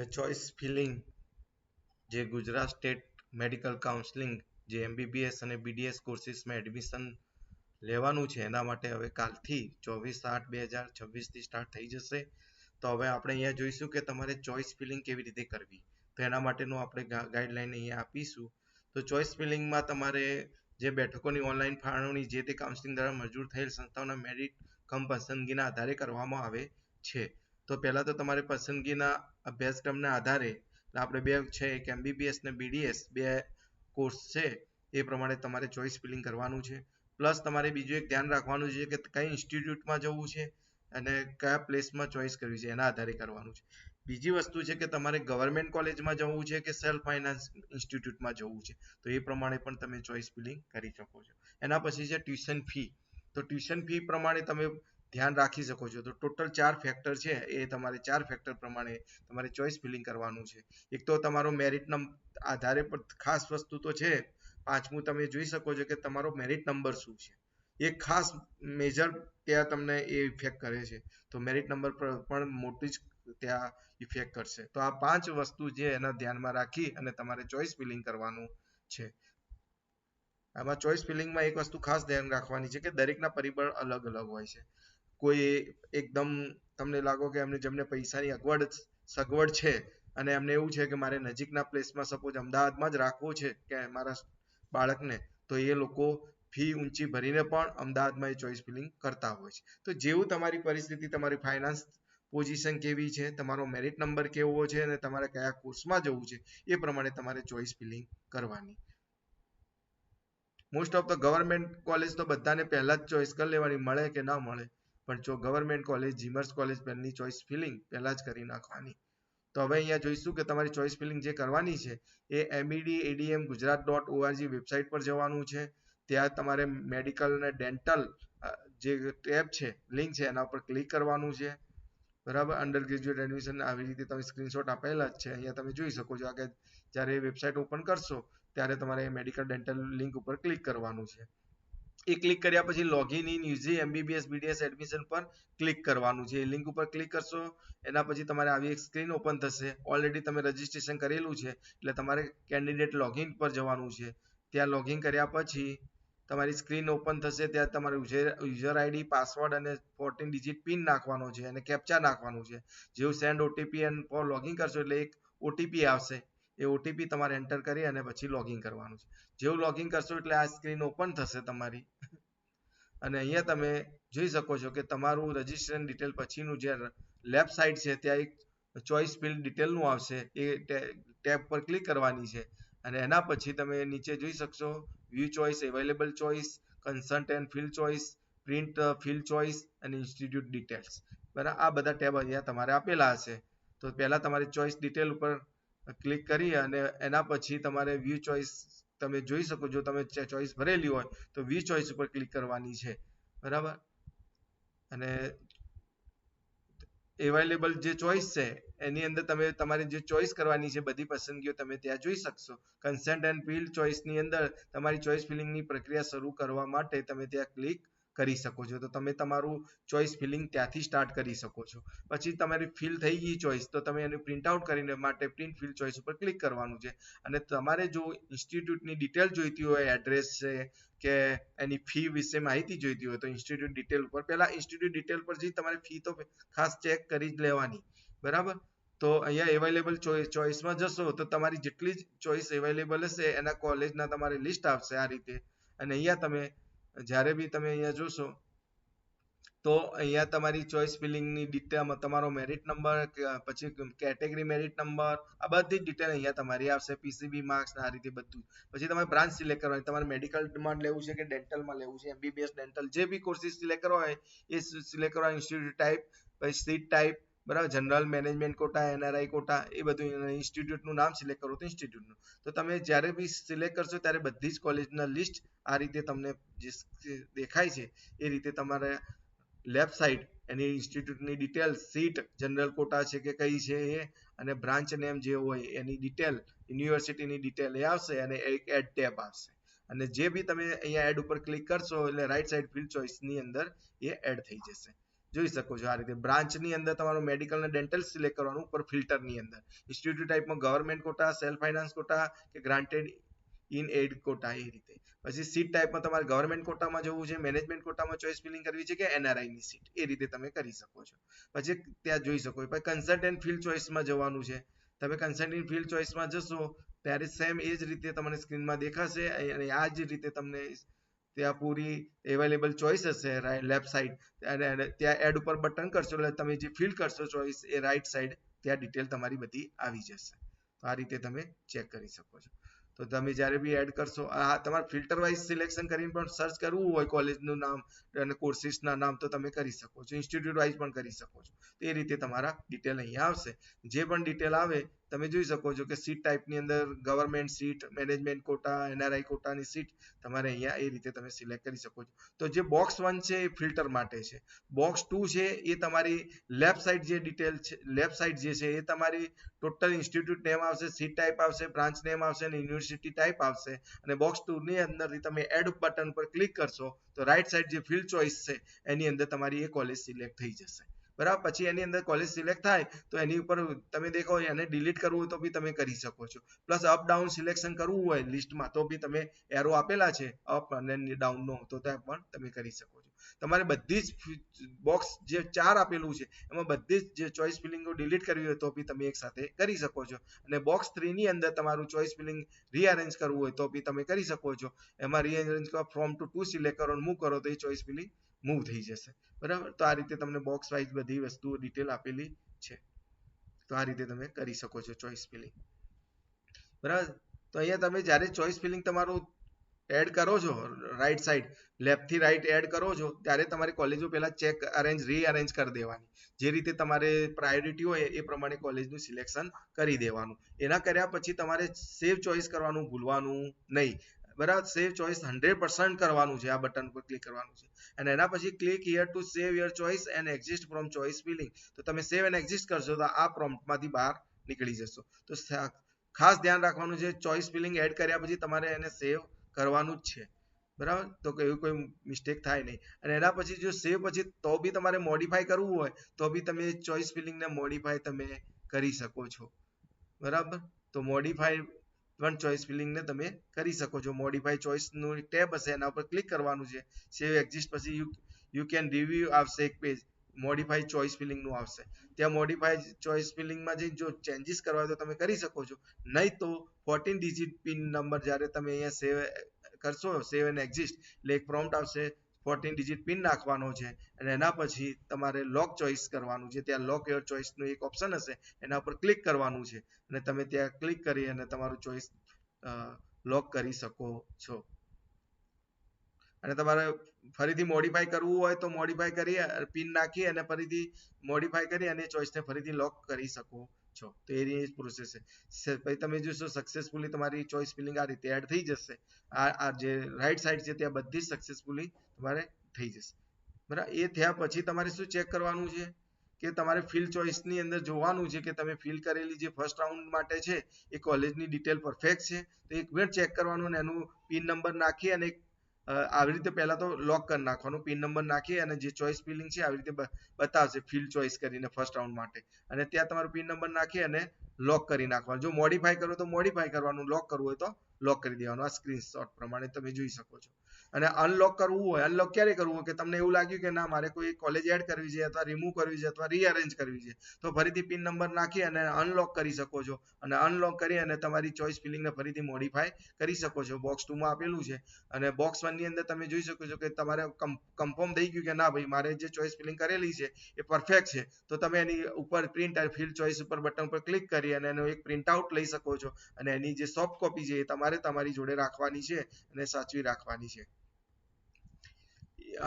Choice feeling જે Gujarat state medical counselling જે MBBS અને BDS કોર્સીસમાં એડમિશન લેવાનું છે એના માટે હવે કાલથી 24/8/2026 થી સ્ટાર્ટ થઈ જશે. તો હવે આપણે અહીંયા જોઈશું કે તમારે ચોઇસ ફિલિંગ કેવી રીતે કરવી. તો એના માટેનું આપણે ગાઈડલાઈન અહીંયા આપીશું. તો ચોઇસ ફિલિંગમાં તમારે જે બેઠકોની ઓનલાઈન ફાળવણી જે તે કાઉન્સિલિંગ દ્વારા મંજૂર થયેલ સંસ્થાઓના મેરિટ કમ પસંદગીના આધારે કરવામાં આવે છે. તો પહેલા તો તમારે પસંદગીના અભ્યાસક્રમના આધારે આપણે બે છે એક MBBS ને BDS બે કોર્સ છે એ પ્રમાણે તમારે ચોઇસ ફિલિંગ કરવાનું છે. પ્લસ તમારે બીજું એક ધ્યાન રાખવાનું છે કે કઈ ઇન્સ્ટિટ્યૂટમાં જવું છે અને કયા પ્લેસમાં ચોઇસ કરવી છે એના આધારે કરવાનું છે. બીજી વસ્તુ છે કે તમારે ગવર્મેન્ટ કોલેજમાં જવું છે કે સેલ્ફ ફાઇનાન્સ ઇન્સ્ટિટ્યૂટમાં જવું છે તો એ પ્રમાણે પણ તમે ચોઇસ ફિલિંગ કરી શકો છો. એના પછી છે ટ્યુશન ફી. તો ટ્યુશન ફી પ્રમાણે તમે ધ્યાન રાખી શકો છો. તો ટોટલ 4 ફેક્ટર છે એ તમારે 4 ફેક્ટર પ્રમાણે તમારે ચોઇસ ફિલિંગ કરવાનું છે. એક તો તમારો મેરિટના આધારે પર ખાસ વસ્તુ તો છે. પાંચમું તમે જોઈ શકો છો કે તમારો મેરિટ નંબર શું છે. એ ખાસ મેજર ત્યાં તમને એ ઇફેક્ટ કરે છે. તો મેરિટ નંબર પર પણ મોટી જ ત્યાં ઇફેક્ટ કરશે. તો આ 5 વસ્તુ છે એના ધ્યાનમાં રાખી અને તમારે ચોઇસ ફિલિંગ કરવાનું છે. આમાં ચોઇસ ફિલિંગમાં એક વસ્તુ ખાસ ધ્યાન રાખવાની છે કે દરેકના પરિબળ અલગ અલગ હોય છે. કોઈ એકદમ તમને લાગો કે એમને જેમને પૈસાની સગવડ છે અને એમને એવું છે કે મારે નજીકના પ્લેસમાં સપોઝ અમદાવાદમાં જ રાખવું છે કે મારા બાળકને, તો એ લોકો ફી ઊંચી ભરીને પણ અમદાવાદમાં એ ચોઇસ ફિલિંગ કરતા હોય છે. તો જેવું તમારી પરિસ્થિતિ, તમારી ફાઇનાન્સ પોઝિશન કેવી છે, તમારો મેરિટ નંબર કેવો છે અને તમારે કયા કોર્સમાં જવું છે એ પ્રમાણે તમારે ચોઇસ ફિલિંગ કરવાની. Most of the government college તો બધાને પહેલા જ ચોઇસ કરી લેવાની, મળે કે ના મળે, પણ જો ગવર્મેન્ટ કોલેજ, જીમર્સ કોલેજ પહેલની ચોઇસ ફિલિંગ પહેલા જ કરી નાખવાની. તો હવે અહીંયા જોઈશું કે તમારી ચોઇસ ફિલિંગ જે કરવાની છે એ medadm.gujarat.org વેબસાઇટ પર જવાનું છે. ત્યાં તમારે મેડિકલ અને ડેન્ટલ જે ટેબ છે, લિંક છે, એના પર ક્લિક કરવાનું છે. બરાબર, અંડર ગ્રેજ્યુએટ એડમિશન આવી રીતે તમે સ્ક્રીનશોટ આપેલા જ છે, અહીંયા તમે જોઈ શકો છો. આગળ જ્યારે વેબસાઇટ ઓપન કરશો ત્યારે તમારે મેડિકલ ડેન્ટલ લિંક ઉપર ક્લિક કરવાનું છે. એ ક્લિક કર્યા પછી login in UG MBBS BDS admission પર ક્લિક કરવાનું છે. એ લિંક ઉપર ક્લિક કરશો એના પછી તમારે આવી એક સ્ક્રીન ઓપન થશે. ઓલરેડી તમે રજીસ્ટ્રેશન કરેલું છે એટલે તમારે કેન્ડિડેટ લોગિન પર જવાનું છે. ત્યાં લોગિન કર્યા પછી તમારી સ્ક્રીન ઓપન થશે. ત્યાં તમારું યુઝર આઈડી, પાસવર્ડ અને 14 ડિજિટ પિન નાખવાનો છે અને કેપ્ચા નાખવાનું છે. જેવું send OTP and for login કરશો એટલે એક ઓટીપી આવશે. એ ઓટીપી તમારે એન્ટર કરી અને પછી લોગિન કરવાનું છે. જેવું લોગિન કરશો એટલે આ સ્ક્રીન ઓપન થશે તમારી અને અહીંયા તમે જોઈ શકો છો કે તમારું રજીસ્ટ્રેશન ડિટેલ પછીનું જે લેફ્ટ સાઈડ છે ત્યાં એક ચોઇસ ફિલ્ડ ડિટેલનું આવશે. એ ટેબ પર ક્લિક કરવાની છે અને એના પછી તમે નીચે જોઈ શકશો view choice, available choice, consent and field choice, print field choice અને ઇન્સ્ટિટ્યૂટ ડિટેલ્સ. બરાબર, આ બધા ટેબ અહીંયા તમારે આપેલા હશે. તો પહેલા તમારે ચોઇસ ડિટેલ ઉપર ક્લિક કરી અને એના પછી તમારે વ્યૂ ચોઇસ તમે જોઈ શકો છો. તમે ચોઇસ ભરેલી હોય તો વ્યૂ ચોઇસ ઉપર ક્લિક કરવાની છે. બરાબર, અને અવેલેબલ જે ચોઇસ છે એની અંદર તમે તમારે જે ચોઇસ કરવાની છે બધી પસંદગીઓ તમે ત્યાં જોઈ શકશો. કન્સન્ટ એન્ડ ફિલ્ડ ચોઇસની અંદર તમારી ચોઇસ ફિલિંગની પ્રક્રિયા શરૂ કરવા માટે તમે ત્યાં ક્લિક કરી શકો છો. તો તમે તમારું ચોઇસ ફિલિંગ ત્યાંથી સ્ટાર્ટ કરી શકો છો. પછી તમારી ફિલ થઈ ગઈ ચોઇસ તો તમે એને પ્રિન્ટ આઉટ કરીને માટે પ્રિન્ટ ફિલ ચોઇસ ઉપર ક્લિક કરવાનું છે. અને તમારે જો ઇન્સ્ટિટ્યૂટની ડિટેલ જોઈતી હોય, એડ્રેસ છે કે એની ફી વિશે માહિતી જોઈતી હોય તો ઇન્સ્ટિટ્યૂટ ડિટેલ ઉપર પહેલા ઇન્સ્ટિટ્યૂટ ડિટેલ પર જઈ તમારી ફી તો ખાસ ચેક કરી જ લેવાની. બરાબર, તો અહીંયા અવેલેબલ ચોઇસમાં જશો તો તમારી જેટલી જ ચોઇસ અવેલેબલ હશે એના કોલેજના તમારે લિસ્ટ આવશે આ રીતે. અને અહીંયા તમે જ્યારે બી તમે અહીંયા જોશો તો અહીંયા તમારી ચોઇસ ફિલિંગની ડિટેલમાં તમારો મેરિટ નંબર, પછી કેટેગરી મેરિટ નંબર, આ બધી ડિટેલ અહીંયા તમારી આવશે. પીસીબી માર્ક્સ આ રીતે બધું. પછી તમારે બ્રાન્ચ સિલેક્ટ કરવાની, તમારે મેડિકલમાં લેવું છે કે ડેન્ટલમાં લેવું છે, MBBS ડેન્ટલ જે બી કોર્સીસ સિલેક્ટ કરવા હોય એ સિલેક્ટ કરવા. ઇન્સ્ટિટ્યૂટ ટાઈપ, પછી સીટ ટાઈપ, બરાબર, general management quota, NRI quota, એ બધું. ઇન્સ્ટિટ્યૂટનું નામ સિલેક્ટ કરો તો ઇન્સ્ટિટ્યૂટનું. તો તમે જ્યારે બી સિલેક્ટ કરશો ત્યારે બધી જ કોલેજના લિસ્ટ આ રીતે તમને જે દેખાય છે એ રીતે તમારે લેફ્ટ સાઈડ એની ઇન્સ્ટિટ્યૂટની ડિટેલ, સીટ, જનરલ કોટા છે કે કઈ છે એ, અને બ્રાન્ચ નેમ જે હોય એની ડિટેલ, યુનિવર્સિટીની ડિટેલ એ આવશે અને એક એડ ટેબ આવશે. અને જે બી તમે અહીંયા એડ ઉપર ક્લિક કરશો એટલે રાઈટ સાઈડ ફિલ્ડ ચોઇસની અંદર એ એડ થઈ જશે. જોઈ શકો છો. આ રીતે બ્રાન્ચની અંદર તમારું મેડિકલ અને ડેન્ટલ સિલેક્ટ કરવાનું ઉપર ફિલ્ટરની અંદર. ઇન્સ્ટિટ્યૂટ ટાઈપમાં government quota, self finance quota કે ગ્રાન્ટેડ ઇન એડ કોટા એ રીતે. પછી સીટ ટાઈપમાં તમારે ગવર્મેન્ટ કોટામાં જવું છે, મેનેજમેન્ટ કોટામાં ચોઇસ ફિલિંગ કરવી છે કે એનઆરઆઈ ની સીટ, એ રીતે તમે કરી શકો છો. પછી ત્યાં જોઈ શકો છો. પછી કન્સલ્ટન્ટ ફિલ્ડ ચોઇસમાં જવાનું છે. તમે કન્સલ્ટન્ટ ફિલ્ડ ચોઇસમાં જશો ત્યારે સેમ એ જ રીતે તમને સ્ક્રીનમાં દેખાશે અને આ જ રીતે તમને ત્યાં પૂરી અવેલેબલ ચોઇસ હશે લેફ્ટ સાઈડ અને ત્યાં એડ ઉપર બટન કરશો એટલે તમે જે ફિલ કરશો ચોઇસ એ રાઈટ સાઈડ ત્યાં ડિટેલ તમારી બધી આવી જશે. તો આ રીતે તમે ચેક કરી શકો છો. તો તમે જ્યારે બી એડ કરશો, તમારે ફિલ્ટર વાઇઝ સિલેક્શન કરીને પણ સર્ચ કરવું હોય કોલેજનું નામ અને કોર્સિસના નામ તો તમે કરી શકો છો. ઇન્સ્ટિટ્યૂટ વાઇઝ પણ કરી શકો છો. તો એ રીતે તમારા ડિટેલ અહીંયા આવશે. જે પણ ડિટેલ આવે તમે જોઈ શકો છો કે સીટ ટાઈપની અંદર government seat, management quota, NRI કોટાની સીટ તમારે અહીંયા એ રીતે તમે સિલેક્ટ કરી શકો છો. તો જે બોક્સ 1 છે એ ફિલ્ટર માટે છે. બોક્સ 2 છે એ તમારી લેફ્ટ સાઈડ જે ડિટેલ છે, લેફ્ટ સાઈડ જે છે એ તમારી ટોટલ ઇન્સ્ટિટ્યૂટ નેમ આવશે, સીટ ટાઈપ આવશે, બ્રાન્ચ નેમ આવશે અને યુનિવર્સિટી ટાઈપ આવશે. અને બોક્સ 2 ની અંદરથી તમે એડ બટન પર ક્લિક કરશો તો રાઈટ સાઈડ જે ફિલ્ડ ચોઇસ છે એની અંદર તમારી એ કોલેજ સિલેક્ટ થઈ જશે. બરાબર. પછી એની અંદર કોલેજ સિલેક્ટ થાય તો એની ઉપર તમે દેખો એને ડિલીટ કરવું હોય તો બી તમે કરી શકો છો. પ્લસ અપ ડાઉન સિલેક્શન કરવું હોય લિસ્ટમાં તો બી તમે એરો આપેલા છે અપ અને ડાઉન નો, તો ત્યાં પણ તમે કરી શકો છો. તમારે બધી જ બોક્સ જે 4 આપેલું છે એમાં બધી જ જે ચોઇસ ફિલિંગો ડિલીટ કરવી હોય તો બી તમે એક સાથે કરી શકો છો. અને બોક્સ 3 ની અંદર તમારું ચોઇસ ફિલિંગ રીઅરેન્જ કરવું હોય તો બી તમે કરી શકો છો. એમાં રીઅરેન્જ ફ્રોમ ટુ સિલેક્ટ કરો અને મૂવ કરો તો એ ચોઇસ ફિલિંગ મૂવ થઈ જશે. બરાબર. તો આ રીતે તમને બોક્સ વાઇઝ બધી વસ્તુઓ ડિટેલ આપેલી છે. તો આ રીતે તમે કરી શકો છો ચોઇસ ફિલિંગ. બરાબર. તો અહીંયા તમે જ્યારે ચોઇસ ફિલિંગ તમારું એડ કરો છો રાઈટ સાઈડ, લેફ્ટ થી રાઈટ એડ કરો છો ત્યારે તમારી કોલેજો પહેલા ચેક અરેન્જ રીઅરેન્જ કરી દેવાની. જે રીતે તમારે પ્રાયોરિટી હોય એ પ્રમાણે કોલેજનું સિલેક્શન કરી દેવાનું. એના કર્યા પછી તમારે સેવ ચોઇસ કરવાનું ભૂલવાનું નહીં. બરાબર. સેવ ચોઇસ 100% કરવાનું છે. આ બટન પર ક્લિક કરવાનું છે અને એના પછી click here to save your choice and exist from choice feeling. તો તમે સેવ એન્ડ એક્ઝિસ્ટ કરશો તો આ પ્રોમ્પ્ટમાંથી બહાર નીકળી જશો. તો ખાસ ધ્યાન રાખવાનું છે ચોઇસ ફિલિંગ એડ કર્યા પછી તમારે એને સેવ કરવાનું જ છે. બરાબર. તો એવું કોઈ મિસ્ટેક થાય નહીં. અને એના પછી જો સેવ પછી તો બી તમારે મોડિફાઈ કરવું હોય તો બી તમે ચોઇસ ફિલિંગને મોડિફાઈ તમે કરી શકો છો. બરાબર. તો મોડિફાઈ પણ ચોઇસ ફિલિંગને તમે કરી શકો છો. મોડિફાઈ ચોઇસનું એક ટેબ હશે એના ઉપર ક્લિક કરવાનું છે. સેવ એક્ઝિસ્ટ પછી યુ કેન રિવ્યુ આવશે એક પેજ, મોડિફાઈ ચોઇસ ફિલિંગનું આવશે. ત્યાં મોડિફાઈ ચોઇસ ફિલિંગમાં જઈને જો ચેન્જીસ કરવા હોય તો તમે કરી શકો છો. નહીં તો 14 ડિજિટ પિન નંબર જ્યારે તમે અહીંયા સેવ કરશો, સેવ એન્ડ એક્ઝિસ્ટ એટલે એક પ્રોમ્પ્ટ આવશે, 14 ડિજિટ પિન નાખવાનો છે અને એના પછી તમારે લોક ચોઇસ કરવાનું છે. ત્યાં લોક યોર ચોઇસનું એક ઓપ્શન હશે એના ઉપર ક્લિક કરવાનું છે અને તમે ત્યાં ક્લિક કરી અને તમારું ચોઇસ લોક કરી શકો છો. અને તમારે ફરીથી મોડિફાઈ કરવું હોય તો મોડિફાઈ કરી પિન નાખી અને ફરીથી મોડિફાઈ કરી અને ચોઇસને ફરીથી લોક કરી શકો છો. તો એ પ્રોસેસ છે. પછી તમે જોશો સક્સેસફુલી તમારી ચોઇસ ફિલિંગ આ રીતે એડ થઈ જશે. આ જે રાઈટ સાઈડ છે ત્યાં બધી સક્સેસફુલી તમારે થઈ જશે. બરાબર. એ થયા પછી તમારે શું ચેક કરવાનું છે કે તમારે ફિલ ચોઇસની અંદર જોવાનું છે કે તમે ફિલ કરેલી જે ફર્સ્ટ રાઉન્ડ માટે છે એ કોલેજની ડિટેલ પરફેક્ટ છે. તો એક વાર ચેક કરવાનું અને એનું પિન નંબર નાખી અને આવી રીતે પહેલા તો લોક કરી નાખવાનું. પિન નંબર નાખી અને જે ચોઇસ ફિલિંગ છે આવી રીતે બતાવશે ફિલ ચોઇસ કરીને ફર્સ્ટ રાઉન્ડ માટે અને ત્યાં તમારો પિન નંબર નાખી અને લોક કરી નાખવાનું. જો મોડિફાઈ કરવું તો મોડિફાઈ કરવાનું, લોક કરવું હોય તો લોક કરી દેવાનું. આ સ્ક્રીનશોટ પ્રમાણે તમે જોઈ શકો છો. અને અનલોક કરવું હોય, અનલોક ક્યારે કરવું હોય કે તમને એવું લાગ્યું કે ના મારે કોઈ કોલેજ એડ કરવી છે અથવા રિમૂવ કરવી છે અથવા રીઅરેન્જ કરવી છે તો ફરીથી પિન નંબર નાખી અને અનલોક કરી શકો છો અને અનલોક કરી અને તમારી ચોઇસ ફિલિંગને ફરીથી મોડિફાઈ કરી શકો છો. બોક્સ 2 માં આપેલું છે અને બોક્સ 1 ની અંદર તમે જોઈ શકો છો કે તમારે કન્ફર્મ થઈ ગયું કે ના ભાઈ મારે જે ચોઇસ ફિલિંગ કરેલી છે એ પરફેક્ટ છે તો તમે એની ઉપર પ્રિન્ટ ફિલ ચોઇસ ઉપર બટન પર ક્લિક કરી અને એનો એક પ્રિન્ટ આઉટ લઈ શકો છો અને એની જે સોફ્ટ કોપી છે એ તમારે તમારી જોડે રાખવાની છે અને સાચવી રાખવાની છે.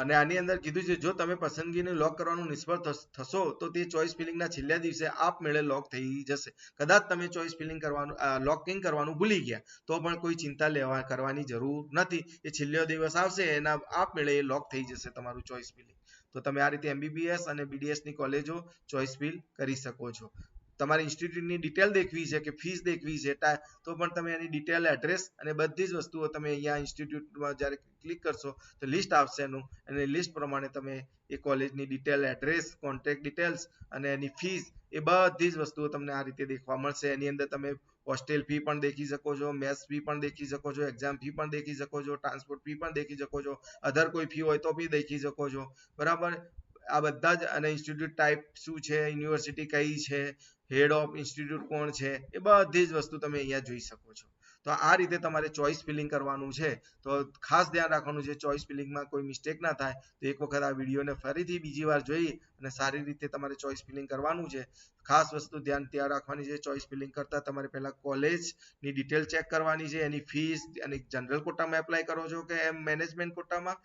અને આની અંદર કીધું છે જો તમે પસંદગીને લોક કરવાનું નિષ્ફળ થશો તો તે ચોઇસ ફિલિંગના છેલ્લા દિવસે આપમેળે લોક થઈ જશે. કદાચ તમે ચોઇસ ફિલિંગ કરવાનું લોકિંગ કરવાનું ભૂલી ગયા તો પણ કોઈ ચિંતા કરવાની જરૂર નથી. એ છેલ્લો દિવસ આવશે એના આપમેળે લોક થઈ જશે તમારું ચોઇસ ફિલિંગ. તો તમે આ રીતે એમબીબીએસ અને બીડીએસ ની કોલેજો ચોઇસ ફિલ કરી શકો છો. તમારી ઇન્સ્ટિટ્યૂટની ડિટેલ દેખવી છે કે ફીસ દેખવી છે તો પણ તમે એની ડિટેલ, એડ્રેસ અને બધી જ વસ્તુઓ તમે અહીંયા ઇન્સ્ટિટ્યૂટમાં જ્યારે ક્લિક કરશો તો લિસ્ટ આવશે એનું, અને લિસ્ટ પ્રમાણે તમે એ કોલેજની ડિટેલ, એડ્રેસ, કોન્ટેક્ટ ડિટેલ્સ અને એની ફીસ એ બધી જ વસ્તુઓ તમને આ રીતે દેખવા મળશે. એની અંદર તમે હોસ્ટેલ ફી પણ દેખી શકો છો, મેસ ફી પણ દેખી શકો છો, એક્ઝામ ફી પણ દેખી શકો છો, ટ્રાન્સપોર્ટ ફી પણ દેખી શકો છો, અધર કોઈ ફી હોય તો બી દેખી શકો છો. બરાબર, આ બધા જ, અને ઇન્સ્ટિટ્યૂટ ટાઈપ શું છે, યુનિવર્સિટી કઈ છે, હેડ ઓફ ઇન્સ્ટિટ્યૂટ કોણ છે, એ બધી જ વસ્તુ તમે અહીંયા જોઈ શકો છો. તો આ રીતે તમારે ચોઇસ ફિલિંગ કરવાનું છે. તો ખાસ ધ્યાન રાખવાનું છે ચોઇસ ફિલિંગમાં કોઈ મિસ્ટેક ના થાય. તો એક વખત આ વિડીયોને ફરીથી બીજી વાર જોઈ અને સારી રીતે તમારે ચોઇસ ફિલિંગ કરવાનું છે. ખાસ વસ્તુ ત્યાં રાખવાની છે, ચોઇસ ફિલિંગ કરતા તમારે પહેલા કોલેજની ડિટેલ ચેક કરવાની છે, એની ફીસ, અને જનરલ કોટામાં એપ્લાય કરો છો કે એમ મેનેજમેન્ટ કોટામાં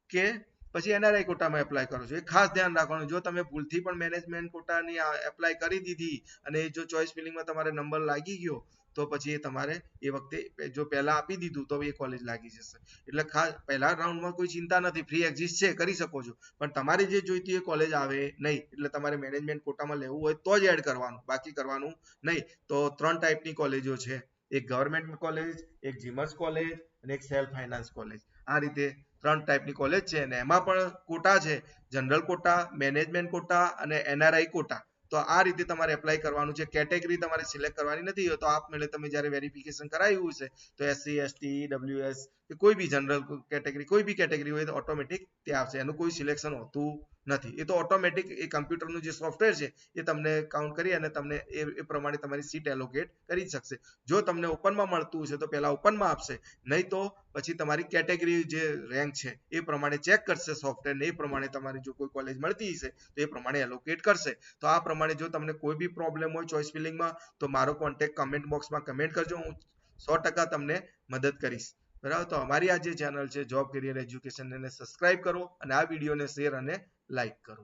કે પછી એનઆરઆઈ કોટામાં એપ્લાય કરો છો, એ ખાસ ધ્યાન રાખવાનું. જો તમે ભૂલથી પણ મેનેજમેન્ટ કોટાની એપ્લાય કરી દીધી અને જો ચોઇસ ફિલિંગમાં તમારે નંબર લાગી ગયો તો પછી એ તમારે એ વખતે જો પહેલા આપી દીધું તો એ કોલેજ લાગી જશે. એટલે ખાસ પહેલા રાઉન્ડમાં કોઈ ચિંતા નથી, ફ્રી એક્ઝિસ્ટ છે, કરી શકો છો, પણ તમારે જે જોઈતી એ કોલેજ આવે નહીં. એટલે તમારે મેનેજમેન્ટ કોટામાં લેવું હોય તો જ એડ કરવાનું, બાકી કરવાનું નહીં. તો 3 ટાઈપની કોલેજો છે, એક ગવર્મેન્ટ કોલેજ, એક જીમર્સ કોલેજ અને એક સેલ્ફ ફાઇનાન્સ કોલેજ. આ રીતે 3 ટાઈપની કોલેજ છે, અને એમાં પણ કોટા છે, જનરલ કોટા, મેનેજમેન્ટ કોટા અને એનઆરઆઈ કોટા. તો આ રીતે તમારે એપ્લાય કરવાનું છે. કેટેગરી તમારે સિલેક્ટ કરવાની નથી. તો આપમેળે તમે જ્યારે વેરિફિકેશન કરાવ્યું છે તો એસસી, એસટી, ડબ્લ્યુએસ કે કોઈ બી જનરલ કેટેગરી, કોઈ બી કેટેગરી હોય તો ઓટોમેટિક તે આવશે. એનું કોઈ સિલેક્શન હોતું નથી. એ તો ઓટોમેટિક એ કમ્પ્યુટરનું જે સોફ્ટવેર છે એ તમને કાઉન્ટ કરી અને તમને એ પ્રમાણે તમારી સીટ એલોકેટ કરી શકશે. જો તમને ઓપનમાં મળતું હશે તો પહેલા ઓપનમાં આપશે, નહીં તો પછી તમારી કેટેગરી જે રેન્ક છે એ પ્રમાણે ચેક કરશે સોફ્ટવેર, ને એ પ્રમાણે તમારી જો કોઈ કોલેજ મળતી હશે તો એ પ્રમાણે એલોકેટ કરશે. તો આ પ્રમાણે જો તમને કોઈ બી પ્રોબ્લેમ હોય ચોઇસ ફિલિંગમાં તો મારો કોન્ટેક્ટ કમેન્ટ બોક્સમાં કમેન્ટ કરજો, હું 100% તમને મદદ કરીશ. બરાબર, તો અમારી આ જે ચેનલ છે જોબ કેરિયર એજ્યુકેશન, એને સબસ્ક્રાઇબ કરો અને આ વિડીયોને શેર અને લાઈક કરો.